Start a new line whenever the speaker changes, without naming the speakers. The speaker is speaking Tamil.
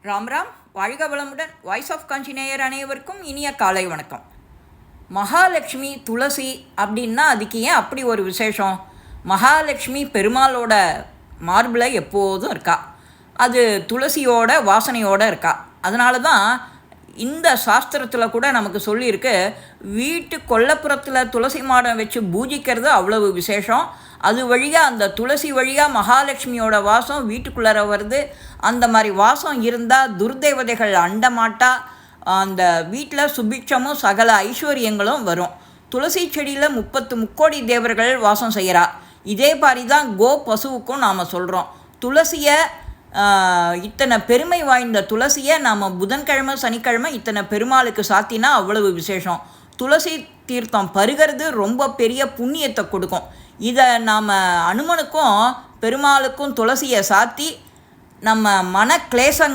ராம் ராம், வாழ்க வளமுடன். வாய்ஸ் ஆஃப் காஞ்சி நேயர் அனைவருக்கும் இனிய காலை வணக்கம். மகாலட்சுமி துளசி அப்படின்னா அதுக்கு ஏன் அப்படி ஒரு விசேஷம்? மகாலட்சுமி பெருமாளோட மார்பில் எப்போதும் இருக்கா, அது துளசியோட வாசனையோடு இருக்கா. அதனால தான் இந்த சாஸ்திரத்தில் கூட நமக்கு சொல்லியிருக்கு, வீட்டு கொல்லைப்புறத்தில் துளசி மாடம் வச்சு பூஜிக்கிறது அவ்வளவு விசேஷம். அது வழியாக, அந்த துளசி வழியாக மகாலட்சுமியோட வாசம் வீட்டுக்குள்ளார வருது. அந்த மாதிரி வாசம் இருந்தால் துர்தேவதைகள் அண்டமாட்டா, அந்த வீட்டில் சுபிட்சமும் சகல ஐஸ்வர்யங்களும் வரும். துளசி செடியில் 30 முக்கோடி தேவர்கள் வாசம் செய்கிறா. இதே மாதிரி தான் கோ பசுவுக்கும் நாம் சொல்கிறோம். துளசியை, இத்தனை பெருமை வாய்ந்த துளசியை நாம் புதன்கிழமை சனிக்கிழமை இத்தனை பெருமாளுக்கு சாத்தினா அவ்வளவு விசேஷம். துளசி தீர்த்தம் பருகிறது ரொம்ப பெரிய புண்ணியத்தை கொடுக்கும். இதை நாம் அனுமனுக்கும் பெருமாளுக்கும் துளசியை சாத்தி நம்ம மன கிளேசங்கள்